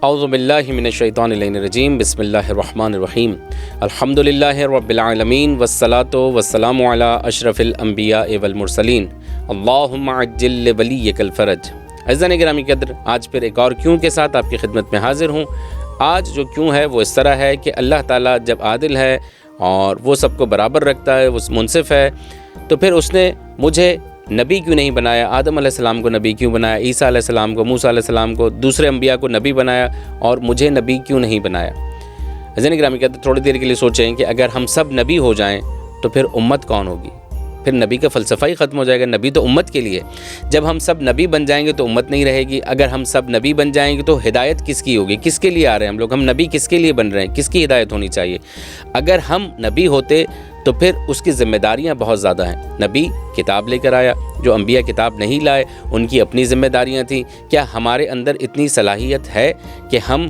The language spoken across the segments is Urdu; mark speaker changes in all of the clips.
Speaker 1: اعوذ باللہ من الشیطان الرجیم بسم اللہ الرحمن الرحیم الحمدللہ رب العالمین والصلاة والسلام علی اشرف الانبیاء والمرسلین اللہم عجل لولیک الفرج۔ عزیزان گرامی قدر، آج پھر ایک اور کیوں کے ساتھ آپ کی خدمت میں حاضر ہوں۔ آج جو کیوں ہے وہ اس طرح ہے کہ اللہ تعالیٰ جب عادل ہے اور وہ سب کو برابر رکھتا ہے، وہ منصف ہے، تو پھر اس نے مجھے نبی کیوں نہیں بنایا؟ آدم علیہ السلام کو نبی کیوں بنایا؟ عیسیٰ علیہ السلام کو، موسیٰ علیہ السلام کو، دوسرے انبیاء کو نبی بنایا اور مجھے نبی کیوں نہیں بنایا؟ عزیزان گرامی قدر، تھوڑی دیر کے لیے سوچیں کہ اگر ہم سب نبی ہو جائیں تو پھر امت کون ہوگی؟ پھر نبی کا فلسفہ ہی ختم ہو جائے گا۔ نبی تو امت کے لیے، جب ہم سب نبی بن جائیں گے تو امت نہیں رہے گی۔ اگر ہم سب نبی بن جائیں گے تو ہدایت کس کی ہوگی؟ کس کے لیے آ رہے ہیں ہم لوگ؟ ہم نبی کس کے لیے بن رہے ہیں؟ کس کی ہدایت ہونی چاہیے؟ اگر ہم نبی ہوتے تو پھر اس کی ذمہ داریاں بہت زیادہ ہیں۔ نبی کتاب لے کر آیا، جو انبیاء کتاب نہیں لائے ان کی اپنی ذمہ داریاں تھیں۔ کیا ہمارے اندر اتنی صلاحیت ہے کہ ہم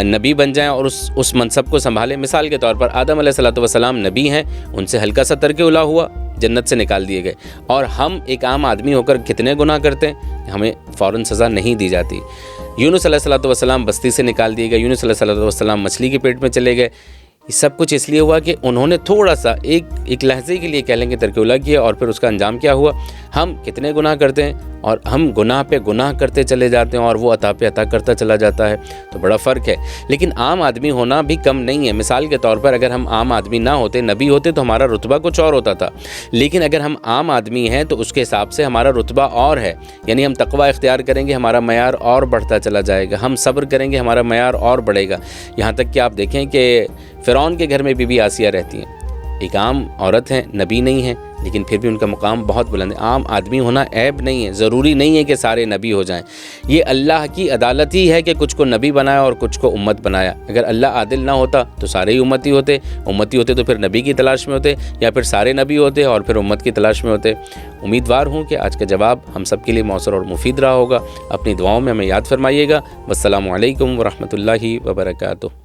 Speaker 1: نبی بن جائیں اور اس منصب کو سنبھالیں؟ مثال کے طور پر آدم علیہ السلام نبی ہیں، ان سے ہلکا سا ترک اولیٰ ہوا، جنت سے نکال دیے گئے، اور ہم ایک عام آدمی ہو کر کتنے گناہ کرتے ہیں، ہمیں فوراً سزا نہیں دی جاتی۔ یونس علیہ السلام بستی سے نکال دیے گئے، یونس علیہ السلام مچھلی کے پیٹ میں چلے گئے۔ یہ سب کچھ اس لیے ہوا کہ انہوں نے تھوڑا سا ایک لحظے کے لیے کہہ لیں گے ترک اولیٰ کیا، اور پھر اس کا انجام کیا ہوا؟ ہم کتنے گناہ کرتے ہیں اور ہم گناہ پہ گناہ کرتے چلے جاتے ہیں اور وہ عطا پہ عطا کرتا چلا جاتا ہے، تو بڑا فرق ہے۔ لیکن عام آدمی ہونا بھی کم نہیں ہے۔ مثال کے طور پر اگر ہم عام آدمی نہ ہوتے، نبی ہوتے، تو ہمارا رتبہ کچھ اور ہوتا تھا، لیکن اگر ہم عام آدمی ہیں تو اس کے حساب سے ہمارا رتبہ اور ہے، یعنی ہم تقوی اختیار کریں گے، ہمارا معیار اور بڑھتا چلا جائے گا، ہم صبر کریں گے، ہمارا معیار اور بڑھے گا۔ یہاں تک کہ آپ دیکھیں کہ فرعون کے گھر میں بی بی آسیہ رہتی ہیں، ایک عام عورت ہیں، نبی نہیں ہیں، لیکن پھر بھی ان کا مقام بہت بلند ہے۔ عام آدمی ہونا عیب نہیں ہے، ضروری نہیں ہے کہ سارے نبی ہو جائیں۔ یہ اللہ کی عدالت ہی ہے کہ کچھ کو نبی بنایا اور کچھ کو امت بنایا۔ اگر اللہ عادل نہ ہوتا تو سارے ہی امتی ہوتے تو پھر نبی کی تلاش میں ہوتے، یا پھر سارے نبی ہوتے اور پھر امت کی تلاش میں ہوتے۔ امیدوار ہوں کہ آج کا جواب ہم سب کے لیے مؤثر اور مفید رہا ہوگا۔ اپنی دعاؤں میں ہمیں یاد فرمائیے گا۔ والسلام علیکم ورحمۃ اللہ وبرکاتہ۔